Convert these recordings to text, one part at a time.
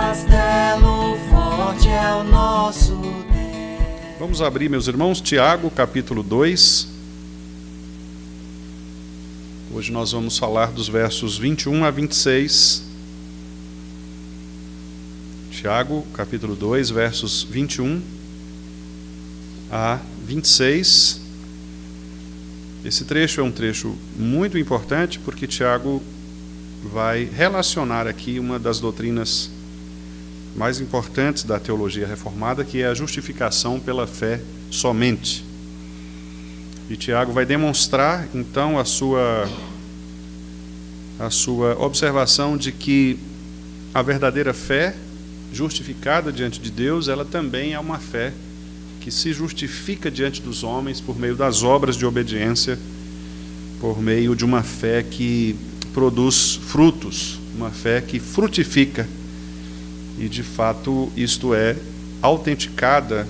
castelo forte é o nosso Deus. Vamos abrir, meus irmãos, Tiago, capítulo 2. Hoje nós vamos falar dos versos 21 a 26. Tiago, capítulo 2, versos 21 a 26. Esse trecho é um trecho muito importante porque Tiago vai relacionar aqui uma das doutrinas mais importantes da teologia reformada, que é a justificação pela fé somente. E Tiago vai demonstrar, então, a sua observação de que a verdadeira fé, justificada diante de Deus, ela também é uma fé que se justifica diante dos homens por meio das obras de obediência, por meio de uma fé que produz frutos, uma fé que frutifica. E, de fato, isto é autenticada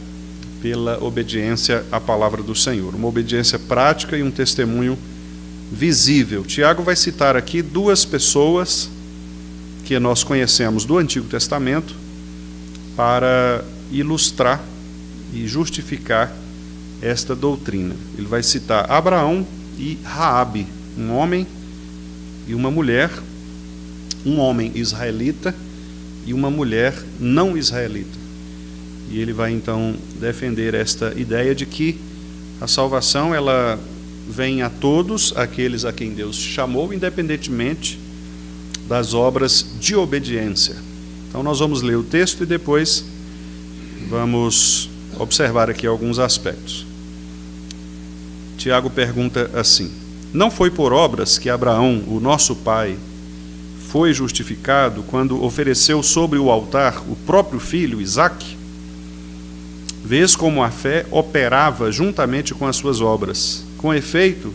pela obediência à palavra do Senhor, uma obediência prática e um testemunho visível. Tiago vai citar aqui duas pessoas que nós conhecemos do Antigo Testamento para ilustrar e justificar esta doutrina. Ele vai citar Abraão e Raabe, um homem e uma mulher, um homem israelita e uma mulher não israelita. E ele vai então defender esta ideia de que a salvação ela vem a todos aqueles a quem Deus chamou, independentemente das obras de obediência. Então nós vamos ler o texto e depois vamos observar aqui alguns aspectos. Tiago pergunta assim: não foi por obras que Abraão, o nosso pai, foi justificado quando ofereceu sobre o altar o próprio filho, Isaque? Vês como a fé operava juntamente com as suas obras. Com efeito,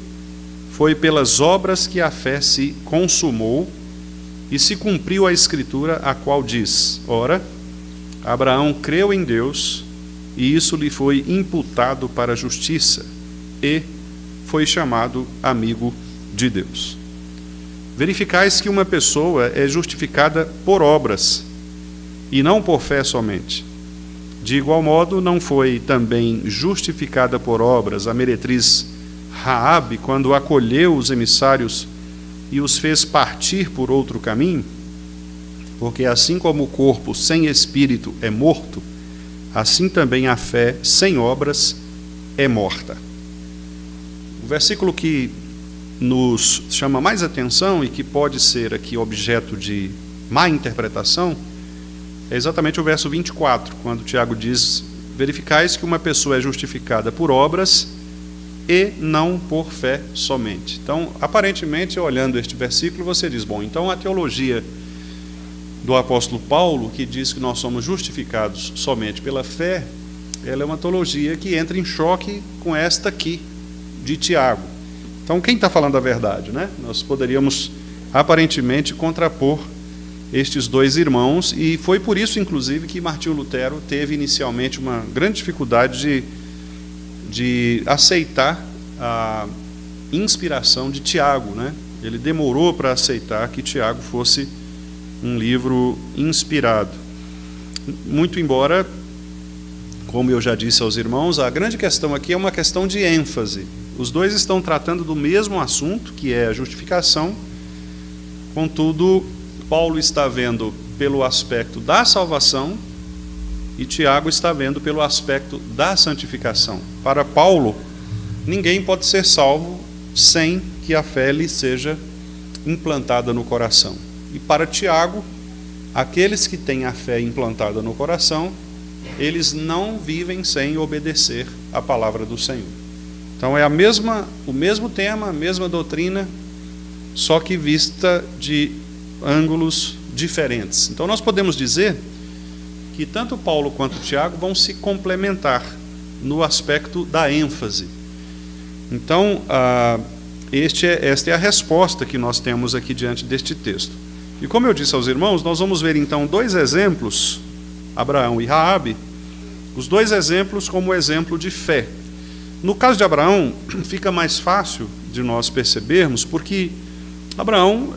foi pelas obras que a fé se consumou e se cumpriu a escritura, a qual diz: ora, Abraão creu em Deus, e isso lhe foi imputado para a justiça, e foi chamado amigo de Deus. Verificais que uma pessoa é justificada por obras, e não por fé somente. De igual modo, não foi também justificada por obras a meretriz Raabe, quando acolheu os emissários e os fez partir por outro caminho? Porque assim como o corpo sem espírito é morto, assim também a fé sem obras é morta. O versículo que nos chama mais atenção e que pode ser aqui objeto de má interpretação é exatamente o verso 24, quando Tiago diz: verificais que uma pessoa é justificada por obras e não por fé somente. Então, aparentemente, olhando este versículo, você diz: bom, então a teologia do apóstolo Paulo, que diz que nós somos justificados somente pela fé, ela é uma teologia que entra em choque com esta aqui, de Tiago. Então, quem está falando a verdade, né? Nós poderíamos, aparentemente, contrapor estes dois irmãos, e foi por isso, inclusive, que Martinho Lutero teve inicialmente uma grande dificuldade de aceitar a inspiração de Tiago, né? Ele demorou para aceitar que Tiago fosse um livro inspirado. Muito embora, como eu já disse aos irmãos, a grande questão aqui é uma questão de ênfase. Os dois estão tratando do mesmo assunto, que é a justificação. Contudo, Paulo está vendo pelo aspecto da salvação e Tiago está vendo pelo aspecto da santificação. Para Paulo, ninguém pode ser salvo sem que a fé lhe seja implantada no coração. E para Tiago, aqueles que têm a fé implantada no coração, eles não vivem sem obedecer à palavra do Senhor. Então é o mesmo tema, a mesma doutrina, só que vista de ângulos diferentes. Então nós podemos dizer que tanto Paulo quanto Tiago vão se complementar no aspecto da ênfase. Então, esta é a resposta que nós temos aqui diante deste texto. E como eu disse aos irmãos, nós vamos ver então dois exemplos, Abraão e Raabe, os dois exemplos como exemplo de fé. No caso de Abraão, fica mais fácil de nós percebermos, porque Abraão,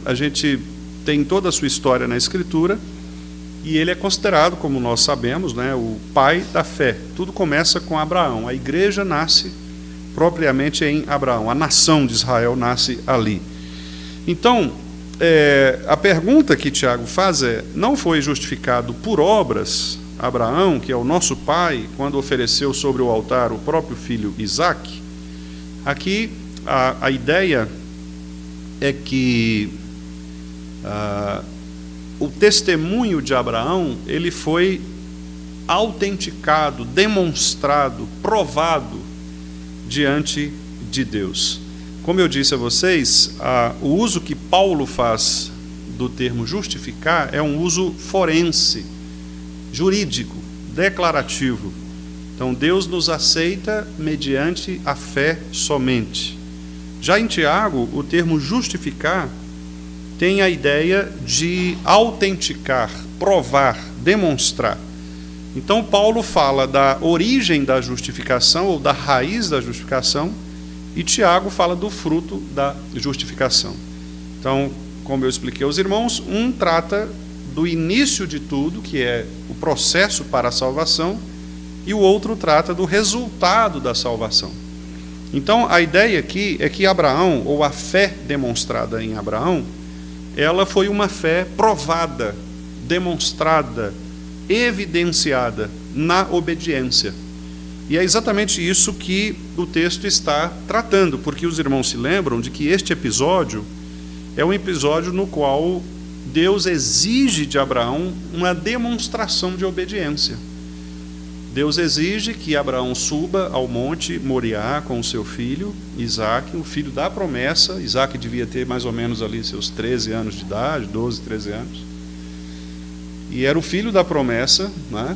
a gente tem toda a sua história na Escritura, E ele é considerado, como nós sabemos, né, o pai da fé. Tudo começa com Abraão. A igreja nasce propriamente em Abraão. A nação de Israel nasce ali. Então, a pergunta que Tiago faz é: não foi justificado por obras Abraão, que é o nosso pai, quando ofereceu sobre o altar o próprio filho Isaque? Aqui a ideia é que o testemunho de Abraão, ele foi autenticado, demonstrado, provado diante de Deus. Como eu disse a vocês, o uso que Paulo faz do termo justificar é um uso forense, jurídico, declarativo. Então, Deus nos aceita mediante a fé somente. Já em Tiago, o termo justificar tem a ideia de autenticar, provar, demonstrar. Então, Paulo fala da origem da justificação, ou da raiz da justificação, e Tiago fala do fruto da justificação. Então, como eu expliquei aos irmãos, um trata do início de tudo, que é o processo para a salvação, e o outro trata do resultado da salvação. Então, a ideia aqui é que Abraão, ou a fé demonstrada em Abraão, ela foi uma fé provada, demonstrada, evidenciada na obediência. E é exatamente isso que o texto está tratando, porque os irmãos se lembram de que este episódio é um episódio no qual Deus exige de Abraão uma demonstração de obediência. Deus exige que Abraão suba ao monte Moriá com o seu filho, Isaque, o filho da promessa. Isaque devia ter mais ou menos ali seus 13 anos de idade, 12, 13 anos. E era o filho da promessa, né?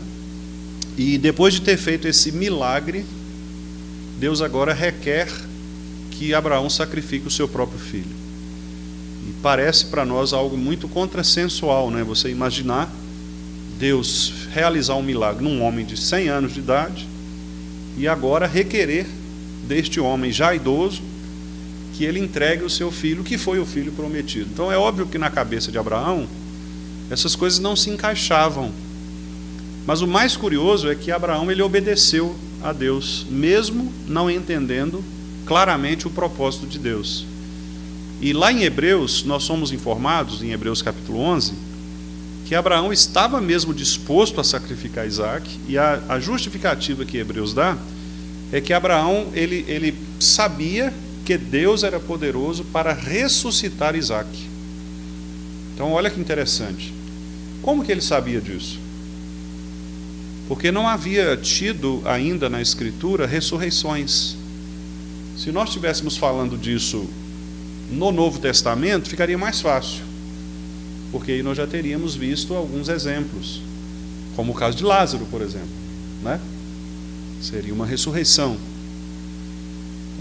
E depois de ter feito esse milagre, Deus agora requer que Abraão sacrifique o seu próprio filho. E parece para nós algo muito contrassensual, né? Você imaginar Deus realizar um milagre num homem de 100 anos de idade e agora requerer deste homem já idoso que ele entregue o seu filho, que foi o filho prometido. Então é óbvio que na cabeça de Abraão essas coisas não se encaixavam. Mas o mais curioso é que Abraão, ele obedeceu a Deus, mesmo não entendendo claramente o propósito de Deus. E lá em Hebreus, nós somos informados, em Hebreus capítulo 11, que Abraão estava mesmo disposto a sacrificar Isaque, e a justificativa que Hebreus dá é que Abraão, ele sabia que Deus era poderoso para ressuscitar Isaque. Então olha que interessante. Como que ele sabia disso? Porque não havia tido ainda na Escritura ressurreições. Se nós estivéssemos falando disso no Novo Testamento, ficaria mais fácil, porque aí nós já teríamos visto alguns exemplos, como o caso de Lázaro, por exemplo, né? Seria uma ressurreição.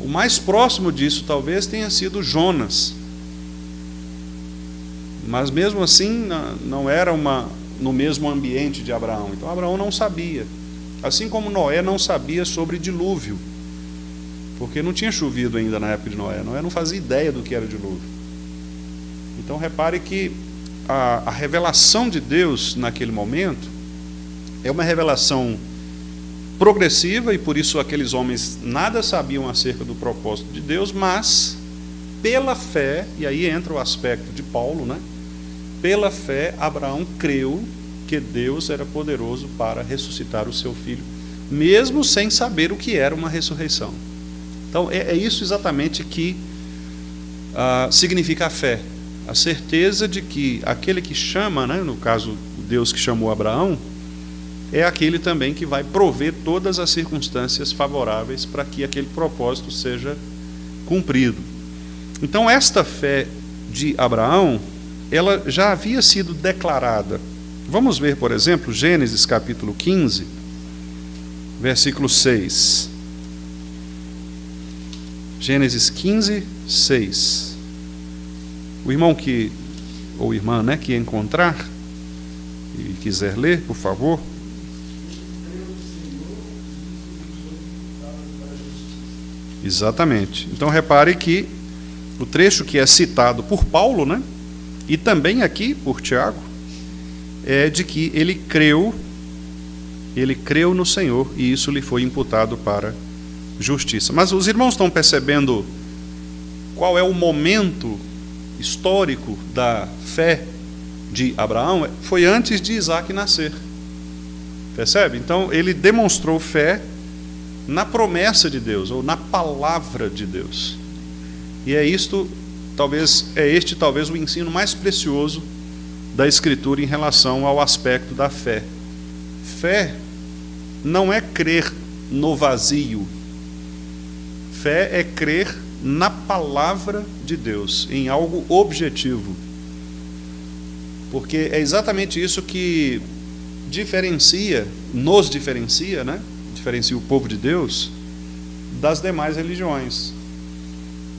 O mais próximo disso talvez tenha sido Jonas, mas mesmo assim não era no mesmo ambiente de Abraão. Então Abraão não sabia, assim como Noé não sabia sobre dilúvio, porque não tinha chovido ainda na época de Noé. Noé não fazia ideia do que era dilúvio. Então repare que a revelação de Deus naquele momento é uma revelação progressiva, e por isso aqueles homens nada sabiam acerca do propósito de Deus, mas pela fé, e aí entra o aspecto de Paulo, né? Pela fé, Abraão creu que Deus era poderoso para ressuscitar o seu filho, mesmo sem saber o que era uma ressurreição. Então, é isso exatamente que significa a fé. A certeza de que aquele que chama, né, no caso, o Deus que chamou Abraão, é aquele também que vai prover todas as circunstâncias favoráveis para que aquele propósito seja cumprido. Então, esta fé de Abraão, ela já havia sido declarada. Vamos ver, por exemplo, Gênesis capítulo 15, versículo 6. Gênesis 15, 6. O irmão ou irmã, né, que encontrar e quiser ler, por favor. Exatamente. Então repare que o trecho que é citado por Paulo, né, e também aqui por Tiago, é de que ele creu no Senhor e isso lhe foi imputado para justiça. Mas os irmãos estão percebendo qual é o momento histórico da fé de Abraão? Foi antes de Isaac nascer. Percebe? Então ele demonstrou fé na promessa de Deus, ou na palavra de Deus. E este talvez o ensino mais precioso da Escritura em relação ao aspecto da fé. Fé não é crer no vazio. Fé é crer na palavra de Deus, em algo objetivo. Porque é exatamente isso que nos diferencia, né? Diferencia o povo de Deus das demais religiões.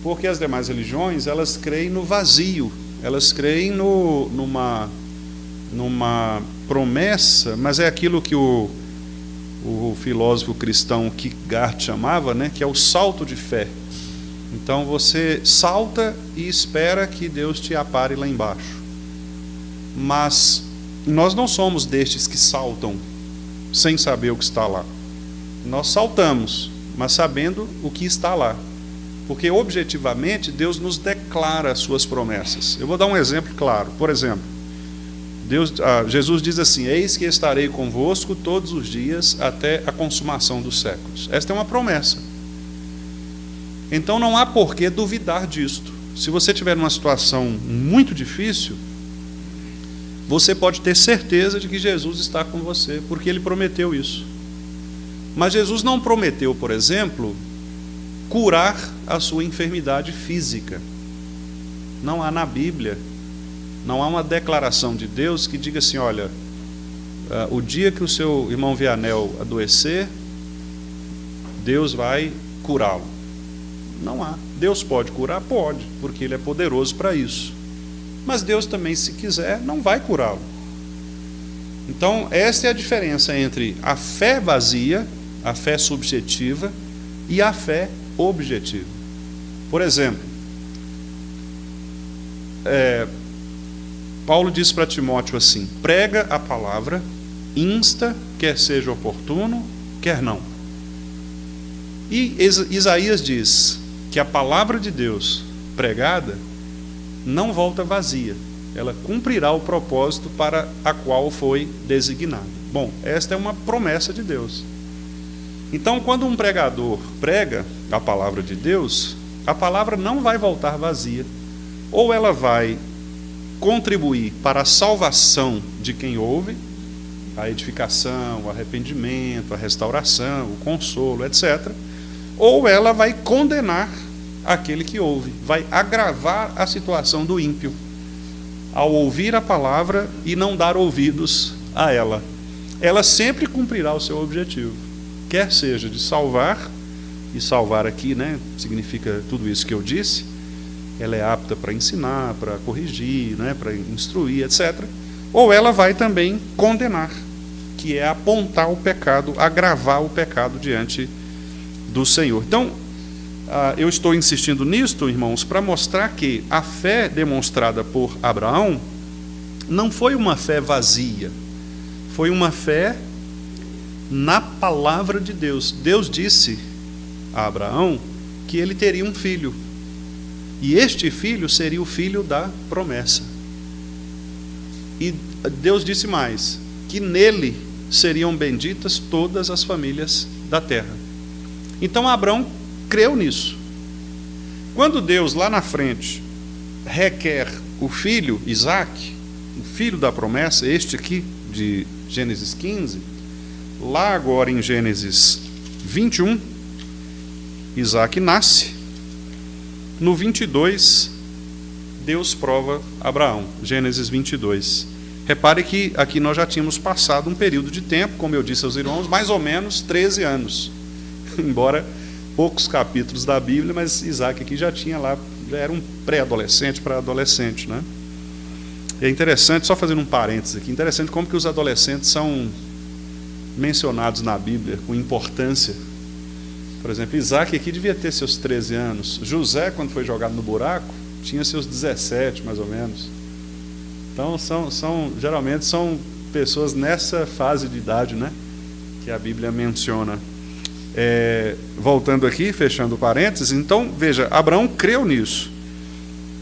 Porque as demais religiões, elas creem no vazio, elas creem numa promessa, mas é aquilo que o filósofo cristão Kierkegaard chamava, né, que é o salto de fé. Então você salta e espera que Deus te apare lá embaixo. Mas nós não somos destes que saltam sem saber o que está lá. Nós saltamos, mas sabendo o que está lá. Porque objetivamente Deus nos declara as suas promessas. Eu vou dar um exemplo claro. Por exemplo, Jesus diz assim: eis que estarei convosco todos os dias até a consumação dos séculos. Esta é uma promessa. Então não há por que duvidar disto. Se você estiver numa situação muito difícil, você pode ter certeza de que Jesus está com você, porque Ele prometeu isso. Mas Jesus não prometeu, por exemplo, curar a sua enfermidade física. Não há na Bíblia, não há uma declaração de Deus que diga assim: olha, o dia que o seu irmão Vianel adoecer, Deus vai curá-lo. Não há. Deus pode curar? Pode, porque Ele é poderoso para isso. Mas Deus também, se quiser, não vai curá-lo. Então, esta é a diferença entre a fé vazia, a fé subjetiva, e a fé objetiva. Por exemplo, Paulo diz para Timóteo assim: prega a palavra, insta, quer seja oportuno, quer não. E Isaías diz que a palavra de Deus pregada não volta vazia, ela cumprirá o propósito para a qual foi designada. Bom, esta é uma promessa de Deus. Então, quando um pregador prega a palavra de Deus, a palavra não vai voltar vazia, ou ela vai contribuir para a salvação de quem ouve, a edificação, o arrependimento, a restauração, o consolo, etc., ou ela vai condenar aquele que ouve, vai agravar a situação do ímpio, ao ouvir a palavra e não dar ouvidos a ela. Ela sempre cumprirá o seu objetivo, quer seja de salvar, e salvar aqui, né, significa tudo isso que eu disse. Ela é apta para ensinar, para corrigir, né, para instruir, etc. Ou ela vai também condenar, que é apontar o pecado, agravar o pecado diante do Senhor. Então, eu estou insistindo nisto, irmãos, para mostrar que a fé demonstrada por Abraão não foi uma fé vazia, foi uma fé na palavra de Deus. Deus disse a Abraão que ele teria um filho, e este filho seria o filho da promessa. E Deus disse mais, que nele seriam benditas todas as famílias da terra. Então Abraão creu nisso. Quando Deus lá na frente requer o filho Isaac, o filho da promessa, este aqui de Gênesis 15, lá agora em Gênesis 21, Isaac nasce. No 22, Deus prova Abraão, Gênesis 22. Repare que aqui nós já tínhamos passado um período de tempo, como eu disse aos irmãos, mais ou menos 13 anos. Embora poucos capítulos da Bíblia, mas Isaac aqui já era um pré-adolescente para adolescente, né? E é interessante, só fazendo um parênteses aqui, interessante como que os adolescentes são mencionados na Bíblia com importância. Por exemplo, Isaac aqui devia ter seus 13 anos. José, quando foi jogado no buraco, tinha seus 17, mais ou menos. Então, geralmente são pessoas nessa fase de idade, né, que a Bíblia menciona. Voltando aqui, fechando parênteses, então, veja, Abraão creu nisso.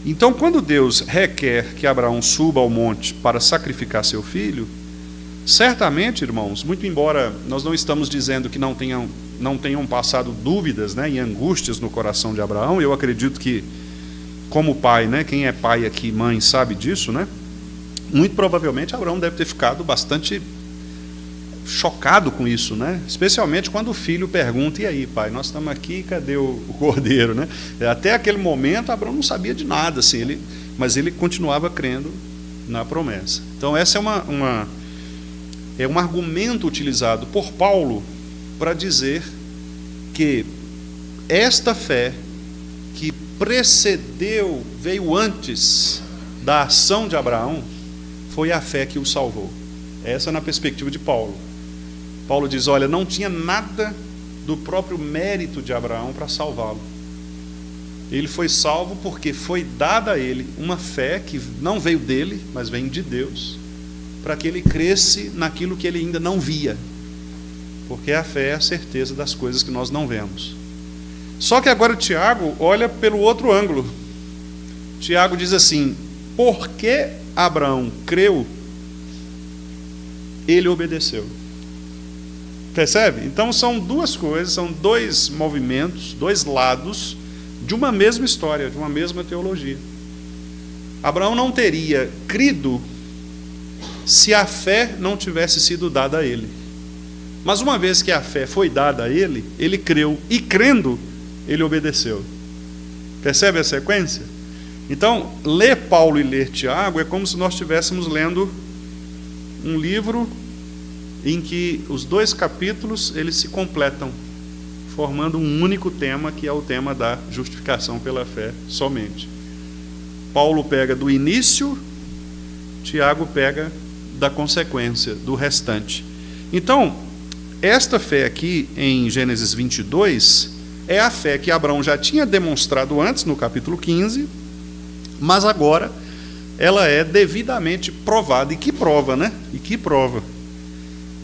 Então, quando Deus requer que Abraão suba ao monte para sacrificar seu filho, certamente, irmãos, muito embora nós não estamos dizendo que não tenham passado dúvidas, né, e angústias no coração de Abraão, eu acredito que, como pai, né, quem é pai aqui, mãe, sabe disso, né, muito provavelmente Abraão deve ter ficado bastante chocado com isso, né, especialmente quando o filho pergunta: e aí, pai, nós estamos aqui, cadê o cordeiro, né? Até aquele momento Abraão não sabia de nada, assim, mas ele continuava crendo na promessa. Então essa é um argumento utilizado por Paulo para dizer que esta fé que precedeu, veio antes da ação de Abraão, foi a fé que o salvou. Essa é na perspectiva de Paulo. Paulo diz: olha, não tinha nada do próprio mérito de Abraão para salvá-lo. Ele foi salvo porque foi dada a ele uma fé que não veio dele, mas vem de Deus, para que ele cresce naquilo que ele ainda não via, porque a fé é a certeza das coisas que nós não vemos. Só que agora Tiago olha pelo outro ângulo. Tiago diz assim: porque Abraão creu, ele obedeceu. Percebe? Então são duas coisas, são dois movimentos, dois lados de uma mesma história, de uma mesma teologia. Abraão não teria crido se a fé não tivesse sido dada a ele. Mas uma vez que a fé foi dada a ele, ele creu, e crendo, ele obedeceu. Percebe a sequência? Então, ler Paulo e ler Tiago é como se nós estivéssemos lendo um livro em que os dois capítulos eles se completam, formando um único tema, que é o tema da justificação pela fé somente. Paulo pega do início, Tiago pega da consequência, do restante. Então, esta fé aqui em Gênesis 22 é a fé que Abraão já tinha demonstrado antes, no capítulo 15, mas agora ela é devidamente provada. E que prova, né? E que prova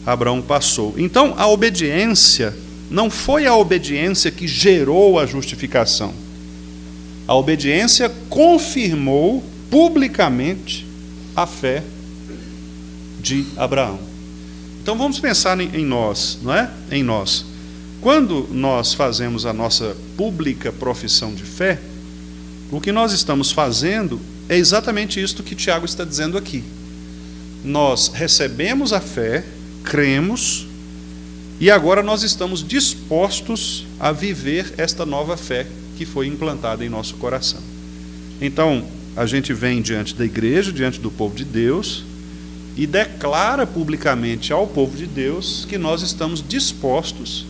Abraão passou. Então, a obediência não foi a obediência que gerou a justificação. A obediência confirmou publicamente a fé de Abraão. Então vamos pensar em nós, não é? Em nós. Quando nós fazemos a nossa pública profissão de fé, o que nós estamos fazendo é exatamente isto que Tiago está dizendo aqui. Nós recebemos a fé, cremos, e agora nós estamos dispostos a viver esta nova fé que foi implantada em nosso coração. Então, a gente vem diante da igreja, diante do povo de Deus, e declara publicamente ao povo de Deus que nós estamos dispostos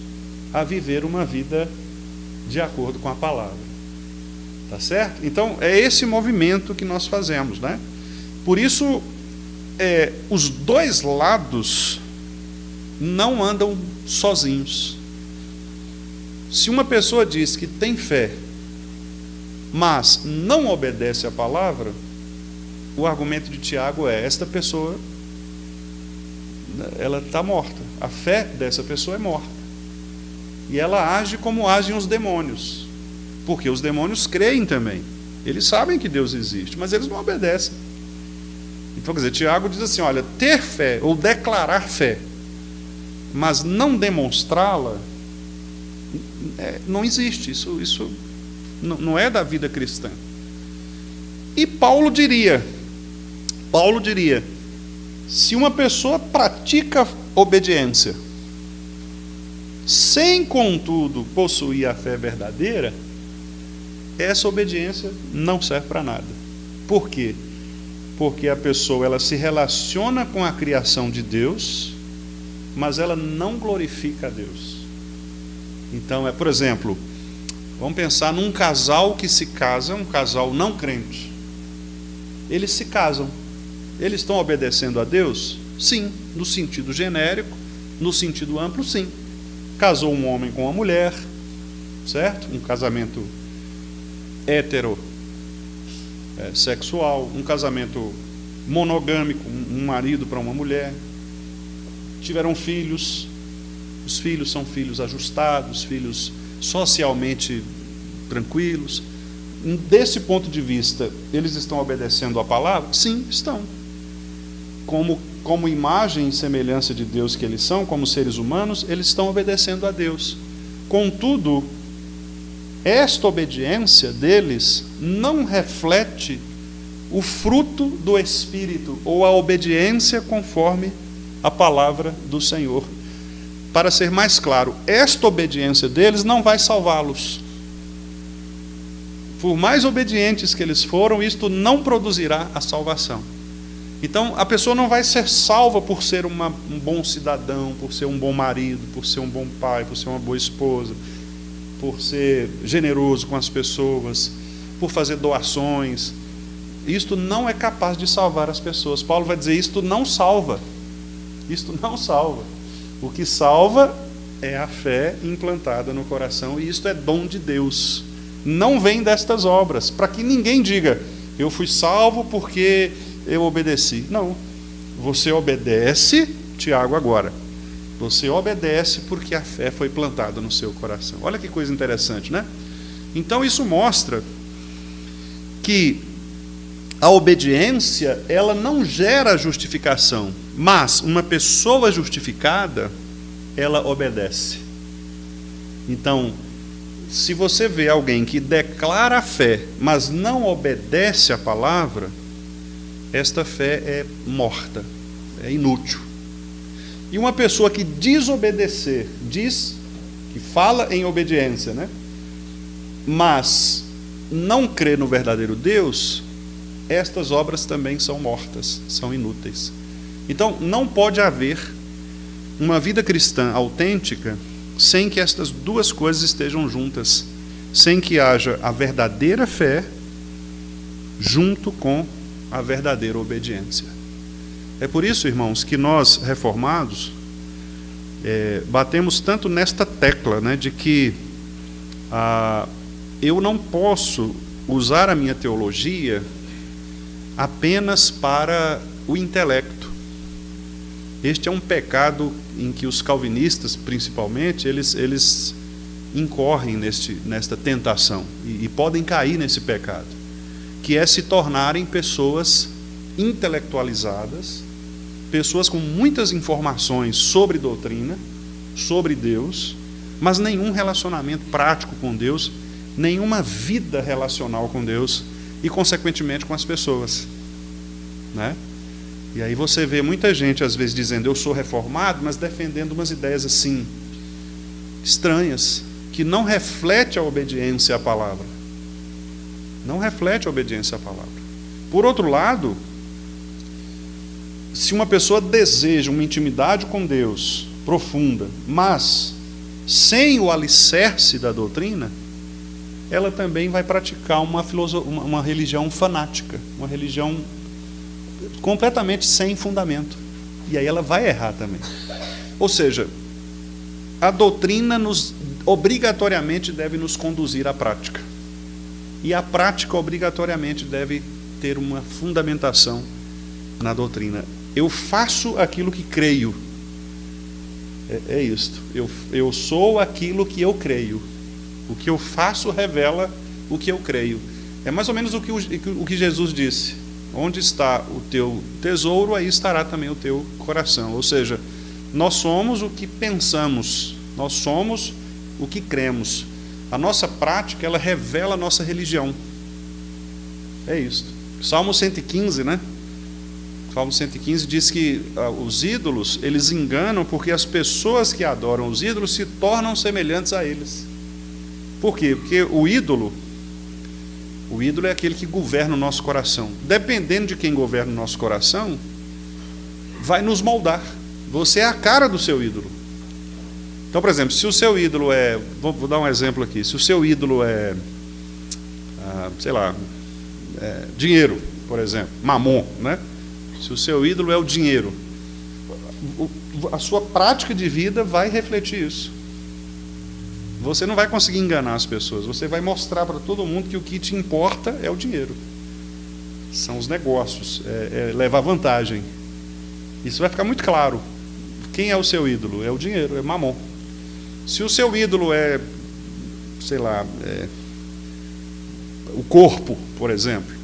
a viver uma vida de acordo com a palavra. Tá certo? Então, é esse movimento que nós fazemos, né? Por isso, os dois lados não andam sozinhos. Se uma pessoa diz que tem fé, mas não obedece à palavra, o argumento de Tiago é: esta pessoa, ela está morta. A fé dessa pessoa é morta. E ela age como agem os demônios. Porque os demônios creem também. Eles sabem que Deus existe, mas eles não obedecem. Então, quer dizer, Tiago diz assim: olha, ter fé ou declarar fé, mas não demonstrá-la, não existe. Isso não é da vida cristã. E Paulo diria, se uma pessoa pratica obediência, sem, contudo, possuir a fé verdadeira, essa obediência não serve para nada. Por quê? Porque a pessoa ela se relaciona com a criação de Deus, mas ela não glorifica a Deus. Então, por exemplo, vamos pensar num casal que se casa, um casal não crente. Eles se casam. Eles estão obedecendo a Deus? Sim, no sentido genérico, no sentido amplo, sim. Casou um homem com uma mulher, certo? Um casamento sexual, um casamento monogâmico, um marido para uma mulher, tiveram filhos, os filhos são filhos ajustados, filhos socialmente tranquilos. Desse ponto de vista, eles estão obedecendo a palavra? Sim, estão. Como imagem e semelhança de Deus que eles são, como seres humanos, eles estão obedecendo a Deus. Contudo, esta obediência deles não reflete o fruto do Espírito, ou a obediência conforme a palavra do Senhor. Para ser mais claro, esta obediência deles não vai salvá-los. Por mais obedientes que eles foram, isto não produzirá a salvação. Então, a pessoa não vai ser salva por ser um bom cidadão, por ser um bom marido, por ser um bom pai, por ser uma boa esposa, por ser generoso com as pessoas, por fazer doações. Isto não é capaz de salvar as pessoas. Paulo vai dizer, isto não salva. Isto não salva. O que salva é a fé implantada no coração, e isto é dom de Deus. Não vem destas obras, para que ninguém diga, eu fui salvo porque eu obedeci. Não, você obedece, Tiago, agora. Você obedece porque a fé foi plantada no seu coração. Olha que coisa interessante, né? Então isso mostra que a obediência, ela não gera justificação, mas uma pessoa justificada, ela obedece. Então, se você vê alguém que declara a fé, mas não obedece a palavra, esta fé é morta, é inútil. E uma pessoa que desobedecer, diz que fala em obediência, né? Mas não crê no verdadeiro Deus, estas obras também são mortas, são inúteis. Então, não pode haver uma vida cristã autêntica sem que estas duas coisas estejam juntas, sem que haja a verdadeira fé junto com a verdadeira obediência. É por isso, irmãos, que nós, reformados, batemos tanto nesta tecla, né, de que eu não posso usar a minha teologia apenas para o intelecto. Este é um pecado em que os calvinistas, principalmente, eles incorrem nesta tentação e podem cair nesse pecado, que é se tornarem pessoas intelectualizadas, pessoas com muitas informações sobre doutrina, sobre Deus, mas nenhum relacionamento prático com Deus, nenhuma vida relacional com Deus e, consequentemente, com as pessoas, né? E aí você vê muita gente, às vezes, dizendo, eu sou reformado, mas defendendo umas ideias assim, estranhas, que não reflete a obediência à palavra. Não reflete a obediência à palavra. Por outro lado, se uma pessoa deseja uma intimidade com Deus profunda, mas sem o alicerce da doutrina, ela também vai praticar uma religião fanática, uma religião completamente sem fundamento. E aí ela vai errar também. Ou seja, a doutrina obrigatoriamente deve nos conduzir à prática. E a prática obrigatoriamente deve ter uma fundamentação na doutrina. Eu faço aquilo que creio. É isto. Eu sou aquilo que eu creio. O que eu faço revela o que eu creio. É mais ou menos o que Jesus disse. Onde está o teu tesouro, aí estará também o teu coração. Ou seja, nós somos o que pensamos, nós somos o que cremos. A nossa prática, ela revela a nossa religião. É isso. Salmo 115, né? Salmo 115 diz que os ídolos, eles enganam porque as pessoas que adoram os ídolos se tornam semelhantes a eles. Por quê? Porque o ídolo é aquele que governa o nosso coração. Dependendo de quem governa o nosso coração, vai nos moldar. Você é a cara do seu ídolo. Então, por exemplo, se o seu ídolo é... Vou dar um exemplo aqui. Se o seu ídolo é... dinheiro, por exemplo. Mamon, né? Se o seu ídolo é o dinheiro, a sua prática de vida vai refletir isso. Você não vai conseguir enganar as pessoas. Você vai mostrar para todo mundo que o que te importa é o dinheiro. São os negócios, levar vantagem. Isso vai ficar muito claro Quem é o seu ídolo? É o dinheiro, é mamon. Se o seu ídolo é, sei lá, o corpo, por exemplo,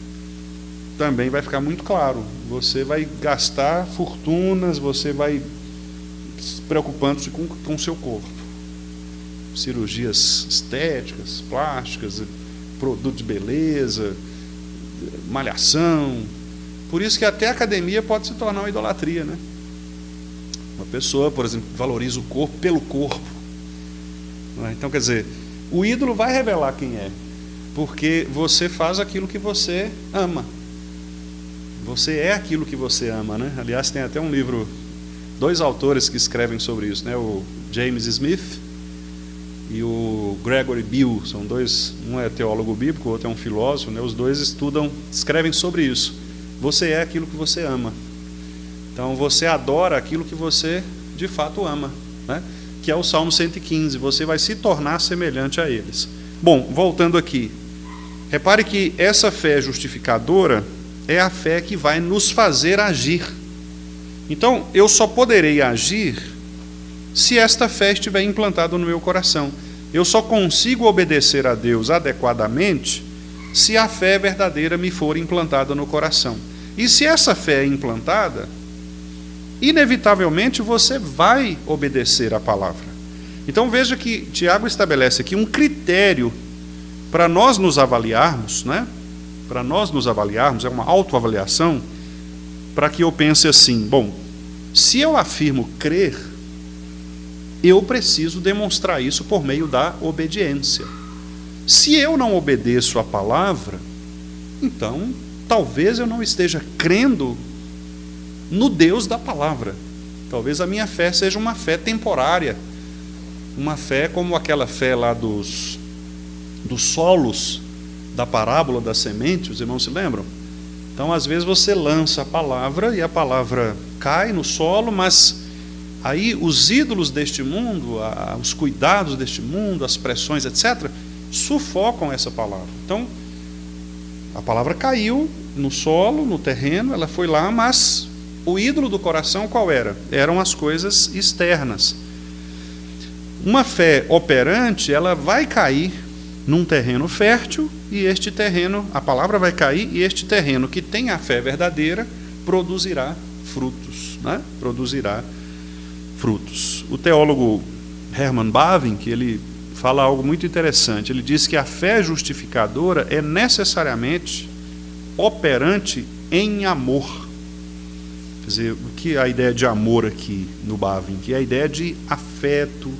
também vai ficar muito claro. Você vai gastar fortunas, você vai se preocupando-se com o seu corpo. Cirurgias estéticas, plásticas, produto de beleza, malhação. Por isso que até a academia pode se tornar uma idolatria, né? Uma pessoa, por exemplo, valoriza o corpo pelo corpo. Então, quer dizer, o ídolo vai revelar quem é, porque você faz aquilo que você ama. Você é aquilo que você ama, né? Aliás, tem até um livro, 2 autores que escrevem sobre isso, né? O James Smith e o Gregory Bill. São 2, um é teólogo bíblico, o outro é um filósofo, né? Os 2 escrevem sobre isso. Você é aquilo que você ama. Então você adora aquilo que você de fato ama, né? Que é o Salmo 115. Você vai se tornar semelhante a eles. Bom, voltando aqui. Repare que essa fé justificadora é a fé que vai nos fazer agir. Então, eu só poderei agir se esta fé estiver implantada no meu coração. Eu só consigo obedecer a Deus adequadamente se a fé verdadeira me for implantada no coração. E se essa fé é implantada, inevitavelmente você vai obedecer a palavra. Então veja que Tiago estabelece aqui um critério para nós nos avaliarmos, né? Para nós nos avaliarmos, é uma autoavaliação, para que eu pense assim: bom, se eu afirmo crer, eu preciso demonstrar isso por meio da obediência. Se eu não obedeço a palavra, então talvez eu não esteja crendo no Deus da palavra. Talvez a minha fé seja uma fé temporária, uma fé como aquela fé lá dos solos da parábola da semente. Os irmãos se lembram? Então, às vezes você lança a palavra e a palavra cai no solo, mas aí os ídolos deste mundo, os cuidados deste mundo, as pressões, etc., sufocam essa palavra. Então, a palavra caiu no solo, no terreno, ela foi lá, mas o ídolo do coração qual era? Eram as coisas externas. Uma fé operante, ela vai cair num terreno fértil, e este terreno, a palavra vai cair, e este terreno que tem a fé verdadeira produzirá frutos, né? Produzirá frutos. O teólogo Herman Bavinck, ele fala algo muito interessante. Ele diz que a fé justificadora é necessariamente operante em amor. Quer dizer, o que é a ideia de amor aqui no Bavinck? É a ideia de afeto,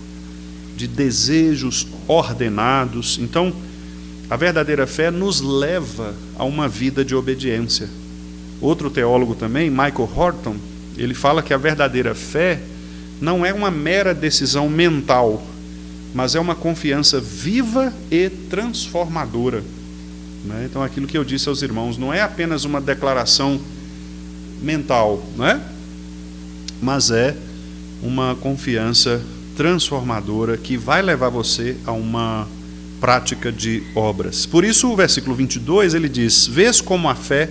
de desejos ordenados. Então, a verdadeira fé nos leva a uma vida de obediência. Outro teólogo também, Michael Horton, ele fala que a verdadeira fé não é uma mera decisão mental, mas é uma confiança viva e transformadora. Então, aquilo que eu disse aos irmãos, não é apenas uma declaração mental, mas é uma confiança transformadora que vai levar você a uma prática de obras. Por isso, o versículo 22, ele diz: vês como a fé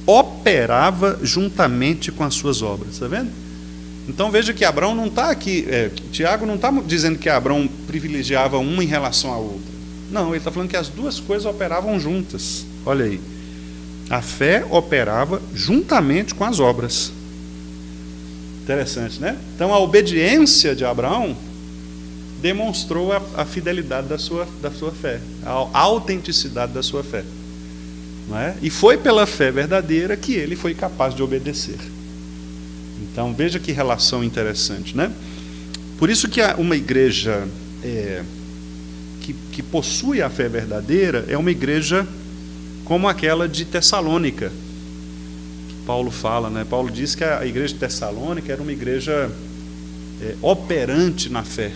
operava juntamente com as suas obras. Está vendo? Então veja que Abraão não está aqui, Tiago não está dizendo que Abraão privilegiava uma em relação à outra. Não, ele está falando que as duas coisas operavam juntas. Olha aí, a fé operava juntamente com as obras. Interessante, né? Então a obediência de Abraão demonstrou a fidelidade da sua fé, a autenticidade da sua fé. Não é? E foi pela fé verdadeira que ele foi capaz de obedecer. Então veja que relação interessante, né? Por isso que uma igreja que possui a fé verdadeira é uma igreja como aquela de Tessalônica, que Paulo fala, né? Paulo diz que a igreja de Tessalônica era uma igreja operante na fé.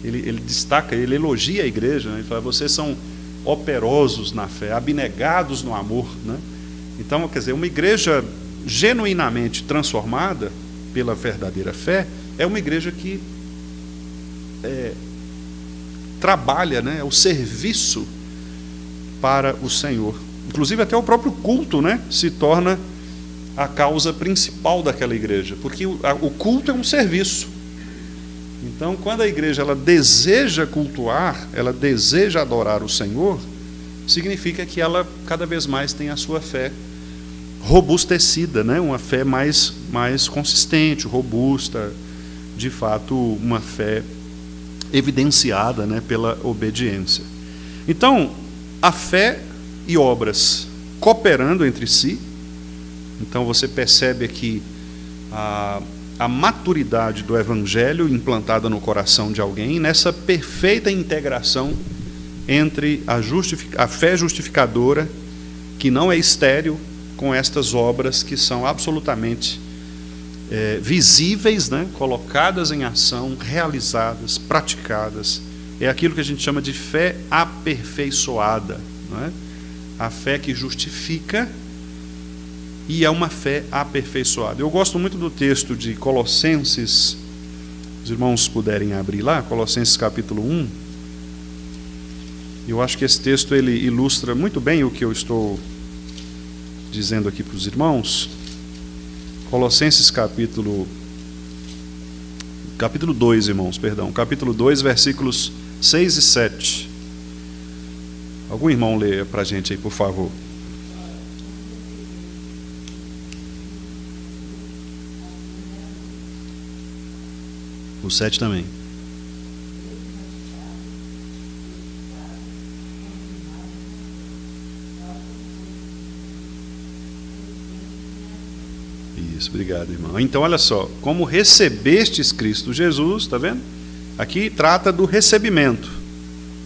Ele destaca, ele elogia a igreja, né? Ele fala: vocês são operosos na fé, abnegados no amor, né? Então, quer dizer, uma igreja genuinamente transformada pela verdadeira fé é uma igreja que trabalha, né, o serviço para o Senhor. Inclusive até o próprio culto, né, se torna a causa principal daquela igreja, porque o culto é um serviço. Então, quando a igreja ela deseja cultuar, ela deseja adorar o Senhor, significa que ela cada vez mais tem a sua fé robustecida, né? Uma fé mais consistente, robusta, de fato, uma fé evidenciada, né, pela obediência. Então, a fé e obras cooperando entre si. Então, você percebe aqui a maturidade do Evangelho implantada no coração de alguém, nessa perfeita integração entre a fé justificadora, que não é estéril, com estas obras que são absolutamente visíveis, né? Colocadas em ação, realizadas, praticadas. É aquilo que a gente chama de fé aperfeiçoada, não é? A fé que justifica e é uma fé aperfeiçoada. Eu gosto muito do texto de Colossenses, os irmãos puderem abrir lá, Colossenses capítulo 1. Eu acho que esse texto ele ilustra muito bem o que eu estou dizendo aqui para os irmãos. Colossenses capítulo 2, irmãos, perdão. Capítulo 2, versículos 6 e 7. Algum irmão lê para a gente aí, por favor. O 7 também. Isso, obrigado, irmão. Então, olha só, como recebestes Cristo Jesus, está vendo? Aqui trata do recebimento,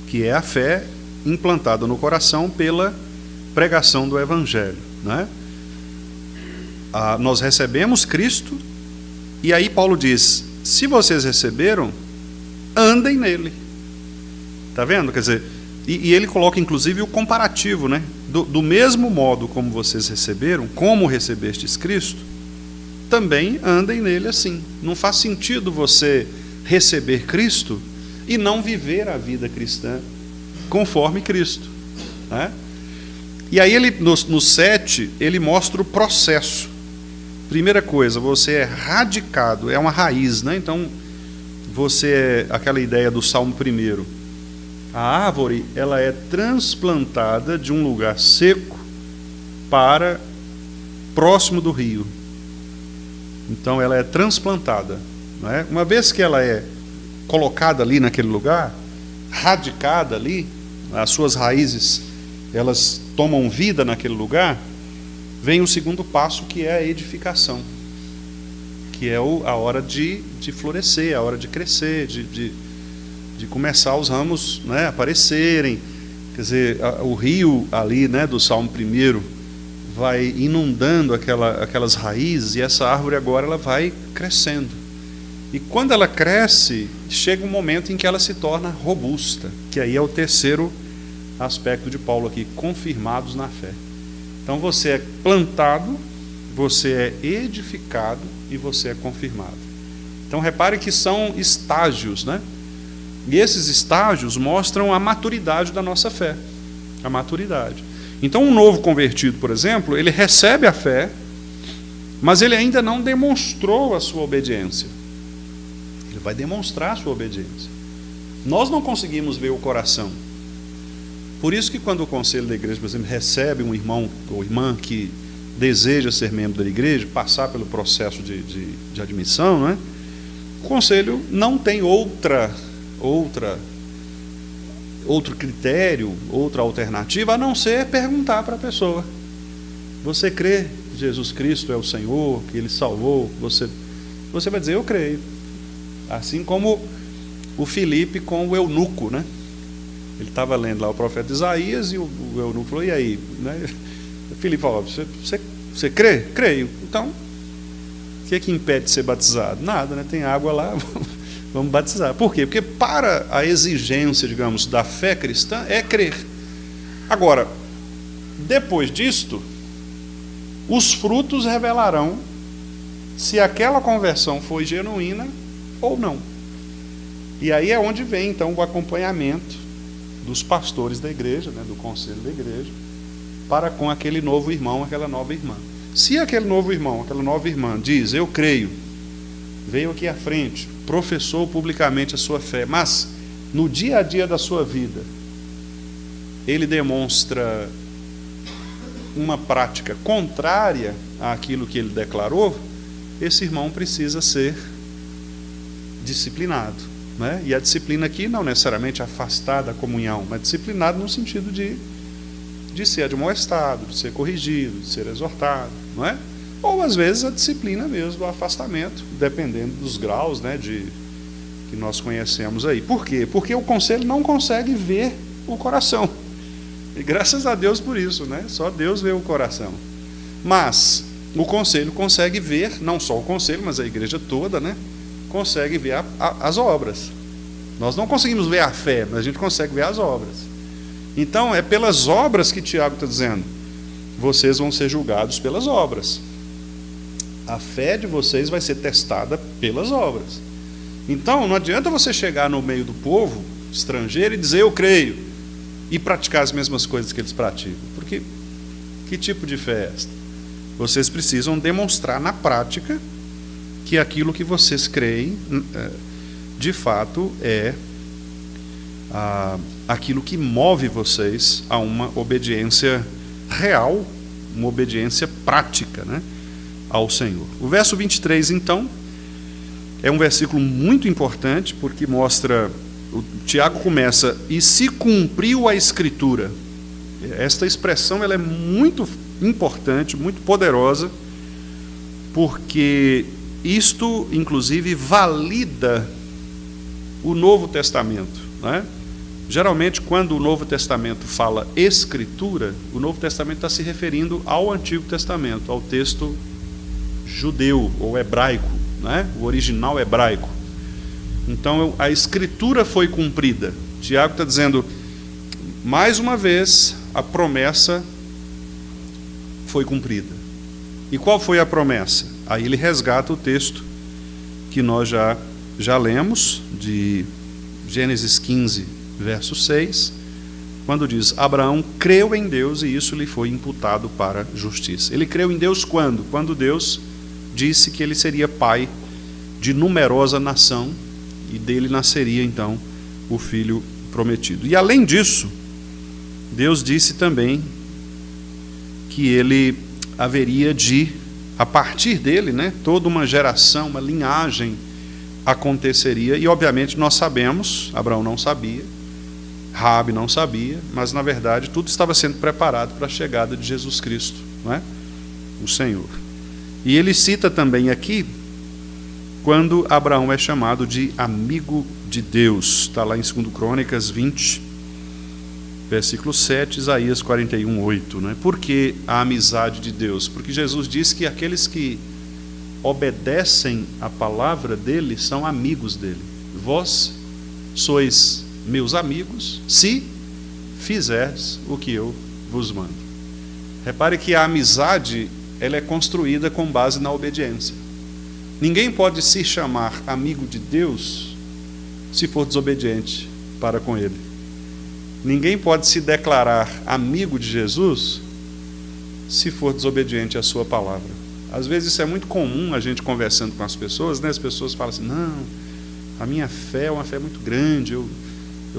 que é a fé implantada no coração pela pregação do Evangelho, né? Nós recebemos Cristo, e aí Paulo diz, se vocês receberam, andem nele. Está vendo? Quer dizer, e ele coloca inclusive o comparativo, né? Do mesmo modo como vocês receberam, como recebestes Cristo, também andem nele assim. Não faz sentido você receber Cristo e não viver a vida cristã conforme Cristo, né? E aí ele no 7 ele mostra o processo. Primeira coisa, você é radicado, é uma raiz, né? Então você é aquela ideia do Salmo 1. A árvore ela é transplantada de um lugar seco para próximo do rio. Então ela é transplantada, não é? Uma vez que ela é colocada ali naquele lugar, radicada ali, as suas raízes elas tomam vida naquele lugar, vem o segundo passo, que é a edificação, que é a hora de florescer, a hora de crescer, de começar os ramos, né, aparecerem. Quer dizer, o rio ali, né, do Salmo 1 vai inundando aquelas raízes, e essa árvore agora ela vai crescendo. E quando ela cresce, chega um momento em que ela se torna robusta, que aí é o terceiro aspecto de Paulo aqui, confirmados na fé. Então você é plantado, você é edificado e você é confirmado. Então repare que são estágios, né? E esses estágios mostram a maturidade da nossa fé. A maturidade. Então um novo convertido, por exemplo, ele recebe a fé, mas ele ainda não demonstrou a sua obediência. Ele vai demonstrar a sua obediência. Nós não conseguimos ver o coração. Por isso que quando o conselho da igreja, por exemplo, recebe um irmão ou irmã que deseja ser membro da igreja, passar pelo processo de admissão, não é? O conselho não tem outro critério, outra alternativa, a não ser perguntar para a pessoa: você crê que Jesus Cristo é o Senhor, que Ele salvou? Você vai dizer: eu creio. Assim como o Filipe com o eunuco, né? Ele estava lendo lá o profeta Isaías e o eunuco falou: e aí? Né? O Filipe falou: você crê? Creio. Então, o que é que impede de ser batizado? Nada, né? Tem água lá, vamos batizar. Por quê? Porque para a exigência, digamos, da fé cristã é crer. Agora, depois disto, os frutos revelarão se aquela conversão foi genuína ou não. E aí é onde vem, então, o acompanhamento dos pastores da igreja, né, do conselho da igreja, para com aquele novo irmão, aquela nova irmã. Se aquele novo irmão, aquela nova irmã diz, eu creio, veio aqui à frente, professou publicamente a sua fé, mas no dia a dia da sua vida, ele demonstra uma prática contrária àquilo que ele declarou, esse irmão precisa ser disciplinado, né? E a disciplina aqui não necessariamente afastar da comunhão, mas disciplinado no sentido de ser admoestado, de ser corrigido, de ser exortado, não é? Ou às vezes a disciplina mesmo do afastamento, dependendo dos graus, né, que nós conhecemos aí. Por quê? Porque o conselho não consegue ver o coração. E graças a Deus por isso, né? Só Deus vê o coração. Mas o conselho consegue ver, não só o conselho, mas a igreja toda, né? Consegue ver as obras. Nós não conseguimos ver a fé, mas a gente consegue ver as obras. Então é pelas obras que Tiago está dizendo, vocês vão ser julgados pelas obras. A fé de vocês vai ser testada pelas obras. Então não adianta você chegar no meio do povo estrangeiro e dizer eu creio, e praticar as mesmas coisas que eles praticam. Porque que tipo de fé é esta? Vocês precisam demonstrar na prática que aquilo que vocês creem, de fato, é aquilo que move vocês a uma obediência real, uma obediência prática, né, ao Senhor. O verso 23, então, é um versículo muito importante, porque mostra... O Tiago começa, e se cumpriu a Escritura. Esta expressão ela é muito importante, muito poderosa, porque isto, inclusive, valida o Novo Testamento, né? Geralmente, quando o Novo Testamento fala Escritura, o Novo Testamento está se referindo ao Antigo Testamento, ao texto judeu ou hebraico, né? O original hebraico. Então, a Escritura foi cumprida. Tiago está dizendo, mais uma vez, a promessa foi cumprida. E qual foi a promessa? Aí ele resgata o texto que nós já lemos, de Gênesis 15, verso 6, quando diz, Abraão creu em Deus e isso lhe foi imputado para justiça. Ele creu em Deus quando? Quando Deus disse que ele seria pai de numerosa nação, e dele nasceria então o filho prometido. E além disso, Deus disse também que ele haveria de, a partir dele, né, toda uma geração, uma linhagem aconteceria. E obviamente nós sabemos, Abraão não sabia, Raabe não sabia, mas na verdade tudo estava sendo preparado para a chegada de Jesus Cristo, não é? O Senhor. E ele cita também aqui quando Abraão é chamado de amigo de Deus. Está lá em 2 Crônicas 20, versículo 7, Isaías 41, 8. Né? Por que a amizade de Deus? Porque Jesus diz que aqueles que obedecem a palavra dele são amigos dele. Vós sois meus amigos, se fizerdes o que eu vos mando. Repare que a amizade ela é construída com base na obediência. Ninguém pode se chamar amigo de Deus se for desobediente para com Ele. Ninguém pode se declarar amigo de Jesus se for desobediente à sua palavra. Às vezes isso é muito comum a gente conversando com as pessoas, né? As pessoas falam assim, não, a minha fé é uma fé muito grande, eu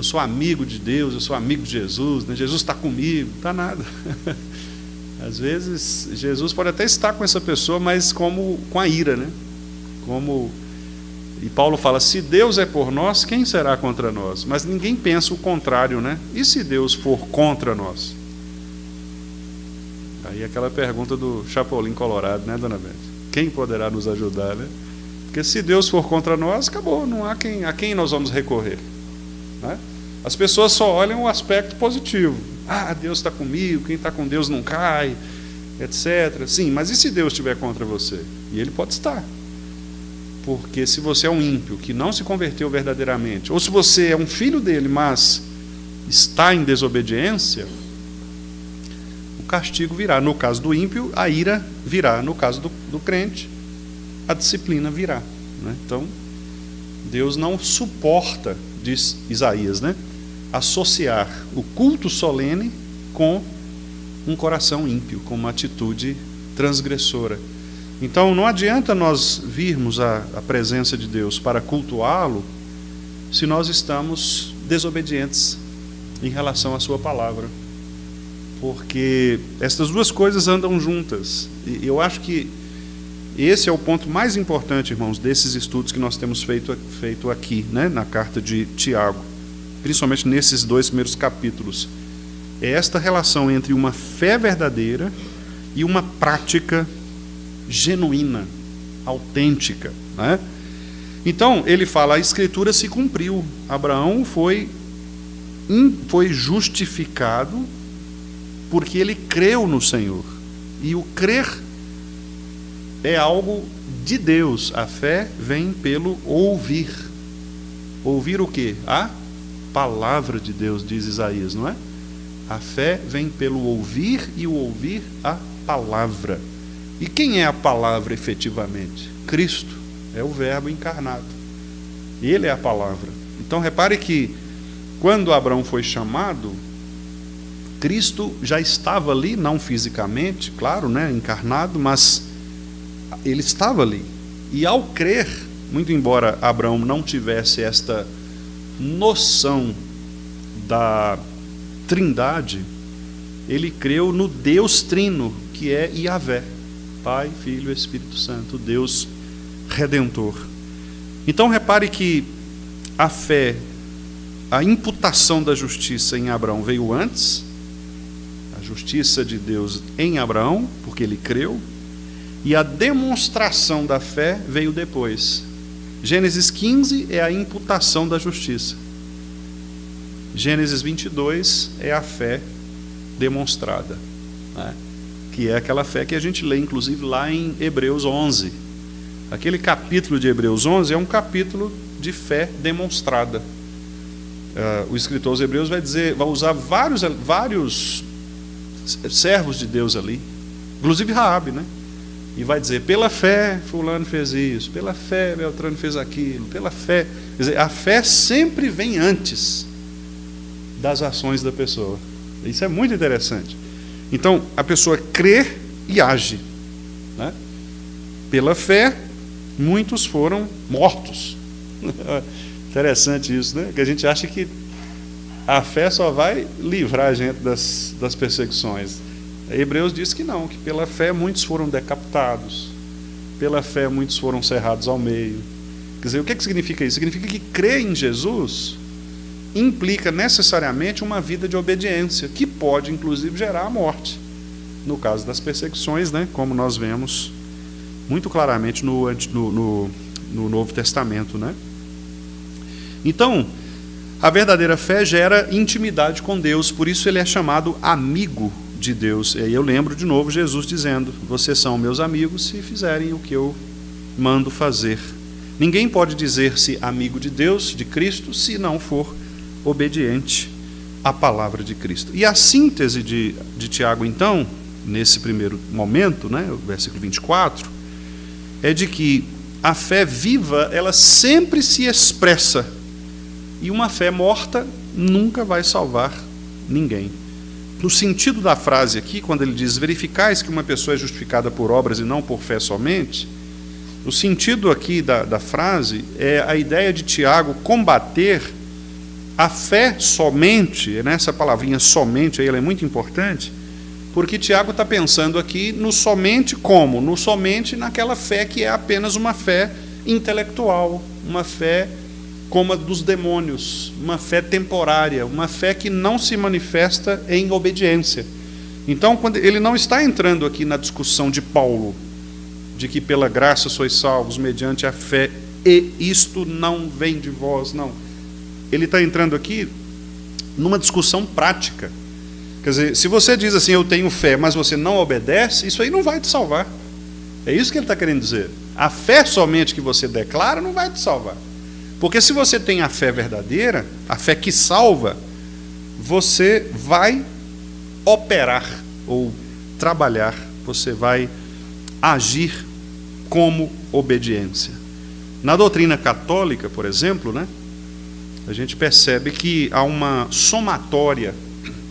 sou amigo de Deus, eu sou amigo de Jesus, né? Jesus está comigo, não está nada. Às vezes Jesus pode até estar com essa pessoa, mas como com a ira, né? E Paulo fala, se Deus é por nós, quem será contra nós? Mas ninguém pensa o contrário, né? E se Deus for contra nós? Aí aquela pergunta do Chapolin Colorado, né, dona Beth? Quem poderá nos ajudar, né? Porque se Deus for contra nós, acabou, não há a quem nós vamos recorrer, né? As pessoas só olham o aspecto positivo. Ah, Deus está comigo, quem está com Deus não cai, etc. Sim, mas e se Deus estiver contra você? E Ele pode estar. Porque se você é um ímpio que não se converteu verdadeiramente, ou se você é um filho dele, mas está em desobediência, o castigo virá. No caso do ímpio, a ira virá. No caso do crente, a disciplina virá, né? Então, Deus não suporta, diz Isaías, né, associar o culto solene com um coração ímpio, com uma atitude transgressora. Então não adianta nós virmos a presença de Deus para cultuá-lo se nós estamos desobedientes em relação à sua palavra. Porque essas duas coisas andam juntas. E eu acho que esse é o ponto mais importante, irmãos, desses estudos que nós temos feito aqui, né, na carta de Tiago, principalmente nesses 2 primeiros capítulos. É esta relação entre uma fé verdadeira e uma prática genuína, autêntica, né? Então, ele fala, a Escritura se cumpriu. Abraão foi justificado porque ele creu no Senhor. E o crer é algo de Deus. A fé vem pelo ouvir. Ouvir o quê? A palavra de Deus, diz Isaías, não é? A fé vem pelo ouvir e o ouvir a palavra. E quem é a palavra efetivamente? Cristo, é o Verbo encarnado. Ele é a palavra. Então repare que quando Abraão foi chamado, Cristo já estava ali, não fisicamente, claro, né, encarnado, mas ele estava ali. E ao crer, muito embora Abraão não tivesse esta noção da Trindade, ele creu no Deus Trino, que é Yahvé, Pai, Filho e Espírito Santo, Deus Redentor. Então repare que a fé, a imputação da justiça em Abraão veio antes, a justiça de Deus em Abraão, porque ele creu, e a demonstração da fé veio depois. Gênesis 15 é a imputação da justiça. Gênesis 22 é a fé demonstrada, né? Que é aquela fé que a gente lê, inclusive, lá em Hebreus 11. Aquele capítulo de Hebreus 11 é um capítulo de fé demonstrada. O escritor aos Hebreus vai usar vários servos de Deus ali, inclusive Raabe, né? E vai dizer, pela fé fulano fez isso, pela fé Beltrano fez aquilo, pela fé. Quer dizer, a fé sempre vem antes das ações da pessoa. Isso é muito interessante. Então, a pessoa crê e age, né? Pela fé, muitos foram mortos. Interessante isso, né? Que a gente acha que a fé só vai livrar a gente das perseguições. Hebreus diz que não, que pela fé muitos foram decapitados, pela fé muitos foram cerrados ao meio. Quer dizer, o que significa isso? Significa que crer em Jesus implica necessariamente uma vida de obediência, que pode inclusive gerar a morte, no caso das perseguições, né? Como nós vemos muito claramente no Novo Testamento, né? Então, a verdadeira fé gera intimidade com Deus, por isso ele é chamado amigo de Deus. E aí eu lembro de novo Jesus dizendo, vocês são meus amigos se fizerem o que eu mando fazer. Ninguém pode dizer-se amigo de Deus, de Cristo, se não for obediente à palavra de Cristo. E a síntese de Tiago, então, nesse primeiro momento, né, o versículo 24, é de que a fé viva, ela sempre se expressa, e uma fé morta nunca vai salvar ninguém. No sentido da frase aqui, quando ele diz, verificais que uma pessoa é justificada por obras e não por fé somente, o sentido aqui da frase é a ideia de Tiago combater a fé somente, nessa palavrinha somente, aí ela é muito importante, porque Tiago está pensando aqui no somente como? No somente naquela fé que é apenas uma fé intelectual, uma fé como a dos demônios, uma fé temporária, uma fé que não se manifesta em obediência. Então, quando ele não está entrando aqui na discussão de Paulo, de que pela graça sois salvos mediante a fé, e isto não vem de vós, não. Ele está entrando aqui numa discussão prática. Quer dizer, se você diz assim, eu tenho fé, mas você não obedece, isso aí não vai te salvar. É isso que ele está querendo dizer. A fé somente que você declara não vai te salvar. Porque se você tem a fé verdadeira, a fé que salva, você vai operar ou trabalhar, você vai agir como obediência. Na doutrina católica, por exemplo, né, a gente percebe que há uma somatória.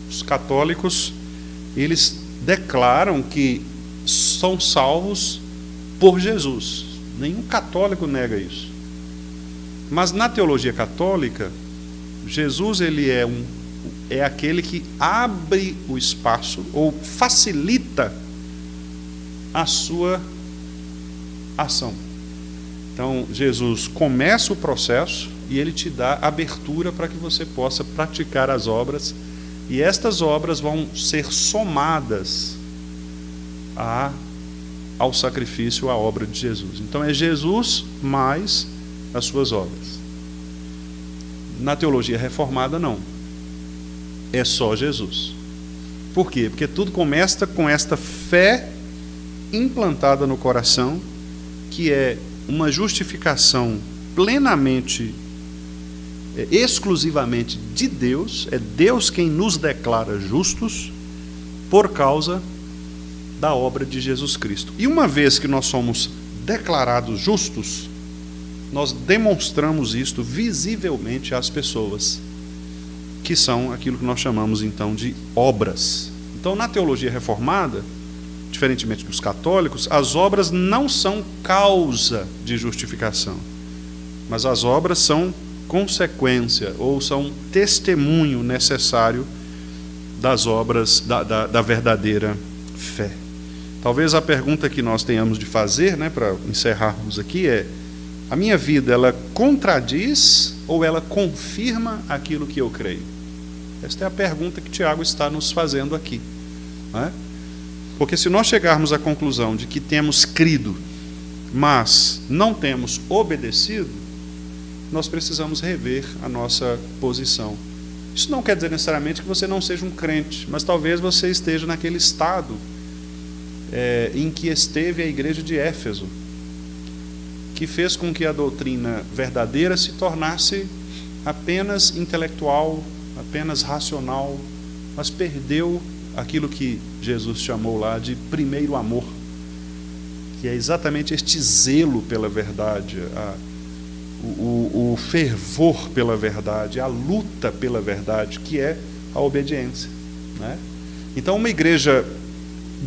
Os católicos, eles declaram que são salvos por Jesus. Nenhum católico nega isso. Mas na teologia católica, Jesus ele é aquele que abre o espaço ou facilita a sua ação. Então, Jesus começa o processo e ele te dá abertura para que você possa praticar as obras, e estas obras vão ser somadas ao sacrifício, à obra de Jesus. Então, é Jesus mais as suas obras. Na teologia reformada, não. É só Jesus. Por quê? Porque tudo começa com esta fé implantada no coração, que é uma justificação plenamente, exclusivamente de Deus. É Deus quem nos declara justos por causa da obra de Jesus Cristo. E uma vez que nós somos declarados justos, nós demonstramos isto visivelmente às pessoas, que são aquilo que nós chamamos então de obras. Então, na teologia reformada, diferentemente dos católicos, as obras não são causa de justificação, mas as obras são consequência, ou são testemunho necessário das obras da verdadeira fé. Talvez a pergunta que nós tenhamos de fazer, para encerrarmos aqui, é: a minha vida, ela contradiz ou ela confirma aquilo que eu creio? Esta é a pergunta que Tiago está nos fazendo aqui, não é? Porque se nós chegarmos à conclusão de que temos crido, mas não temos obedecido, nós precisamos rever a nossa posição. Isso não quer dizer necessariamente que você não seja um crente, mas talvez você esteja naquele estado em que esteve a igreja de Éfeso, que fez com que a doutrina verdadeira se tornasse apenas intelectual, apenas racional, mas perdeu aquilo que Jesus chamou lá de primeiro amor, que é exatamente este zelo pela verdade, o fervor pela verdade, a luta pela verdade, que é a obediência, né? Então, uma igreja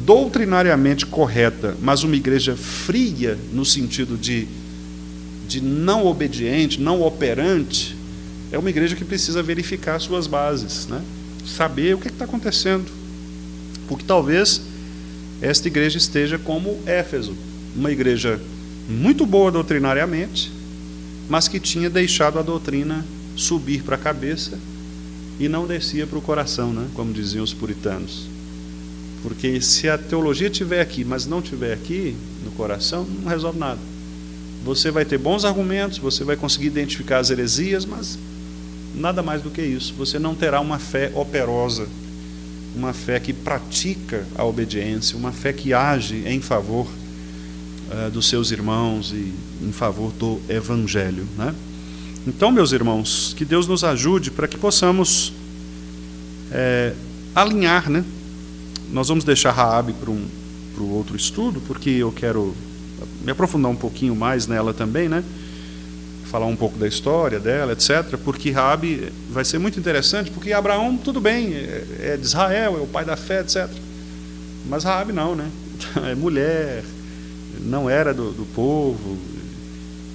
doutrinariamente correta, mas uma igreja fria no sentido de não obediente, não operante, é uma igreja que precisa verificar suas bases, né? Saber o que está acontecendo. Porque talvez esta igreja esteja como Éfeso, uma igreja muito boa doutrinariamente, mas que tinha deixado a doutrina subir para a cabeça e não descia para o coração, né? Como diziam os puritanos. Porque se a teologia estiver aqui, mas não estiver aqui no coração, não resolve nada. Você vai ter bons argumentos, você vai conseguir identificar as heresias, mas nada mais do que isso. Você não terá uma fé operosa, uma fé que pratica a obediência, uma fé que age em favor dos seus irmãos e em favor do Evangelho, né? Então, meus irmãos, que Deus nos ajude para que possamos alinhar, né? Nós vamos deixar Raabe para o outro estudo, porque eu quero me aprofundar um pouquinho mais nela também, né? Falar um pouco da história dela, etc. Porque Raabe vai ser muito interessante, porque Abraão, tudo bem, é de Israel, é o pai da fé, etc. Mas Raabe não, né? É mulher, não era do povo,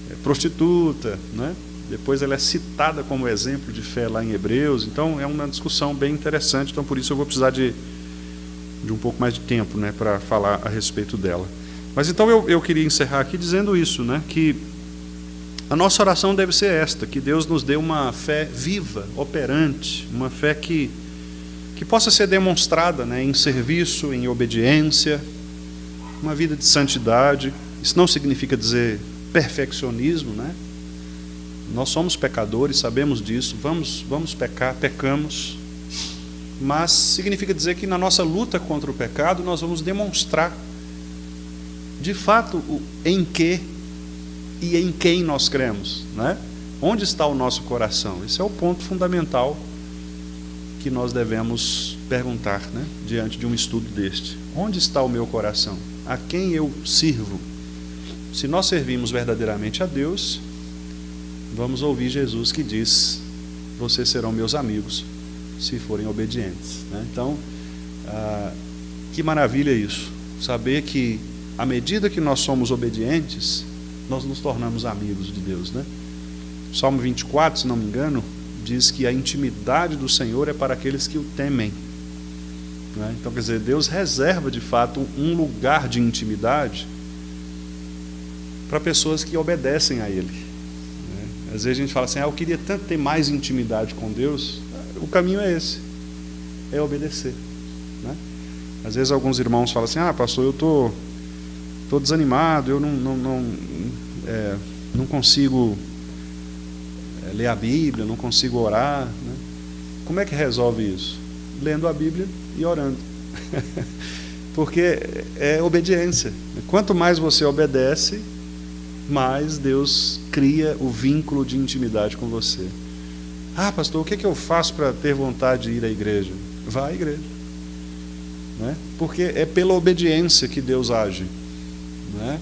é prostituta, né? Depois ela é citada como exemplo de fé lá em Hebreus. Então é uma discussão bem interessante. Então por isso eu vou precisar de um pouco mais de tempo, né, para falar a respeito dela. Mas então eu queria encerrar aqui dizendo isso, né, que a nossa oração deve ser esta: que Deus nos dê uma fé viva, operante, uma fé que possa ser demonstrada, né, em serviço, em obediência, uma vida de santidade. Isso não significa dizer perfeccionismo, né? Nós somos pecadores, sabemos disso, vamos pecar, pecamos, mas significa dizer que na nossa luta contra o pecado nós vamos demonstrar de fato em que e em quem nós cremos, né? Onde está o nosso coração? Esse é o ponto fundamental que nós devemos perguntar, né, diante de um estudo deste. Onde está o meu coração? A quem eu sirvo? Se nós servimos verdadeiramente a Deus, vamos ouvir Jesus que diz: vocês serão meus amigos se forem obedientes, né? Então, que maravilha isso, saber que à medida que nós somos obedientes, nós nos tornamos amigos de Deus, né? Salmo 24, se não me engano, diz que a intimidade do Senhor é para aqueles que o temem, né? Então, quer dizer, Deus reserva de fato um lugar de intimidade para pessoas que obedecem a Ele, né? Às vezes a gente fala assim, eu queria tanto ter mais intimidade com Deus. O caminho é esse, é obedecer, né? Às vezes alguns irmãos falam assim, pastor, eu estou desanimado, eu não consigo ler a Bíblia, não consigo orar, né? Como é que resolve isso? Lendo a Bíblia e orando. Porque é obediência. Quanto mais você obedece, mais Deus cria o vínculo de intimidade com você. Pastor, o que é que eu faço para ter vontade de ir à igreja? Vá à igreja, né? Porque é pela obediência que Deus age, né?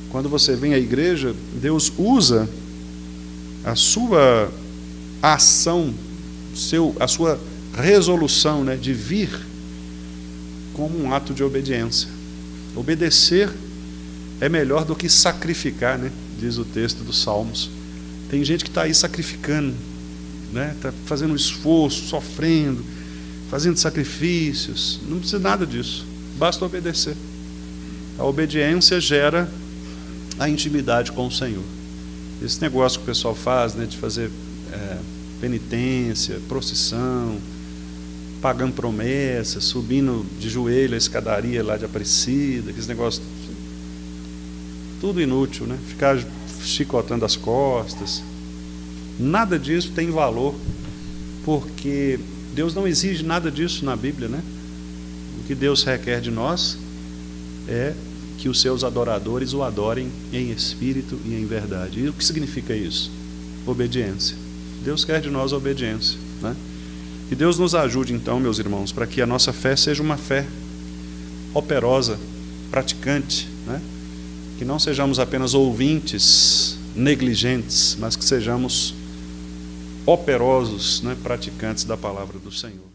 Quando você vem à igreja, Deus usa a sua ação, a sua resolução, né, de vir como um ato de obediência. Obedecer é melhor do que sacrificar, né? Diz o texto dos Salmos. Tem gente que está aí sacrificando, né? Está fazendo um esforço, sofrendo, fazendo sacrifícios. Não precisa nada disso, basta obedecer. A obediência gera a intimidade com o Senhor. Esse negócio que o pessoal faz, né, de fazer penitência, procissão, pagando promessas, subindo de joelho a escadaria lá de Aparecida, aqueles negócios, tudo inútil, né? Ficar chicotando as costas, nada disso tem valor, porque Deus não exige nada disso na Bíblia, né? O que Deus requer de nós é que os seus adoradores o adorem em espírito e em verdade. E o que significa isso? Obediência. Deus quer de nós a obediência, né? Que Deus nos ajude então, meus irmãos, para que a nossa fé seja uma fé operosa, praticante, né? Que não sejamos apenas ouvintes, negligentes, mas que sejamos operosos, né? Praticantes da palavra do Senhor.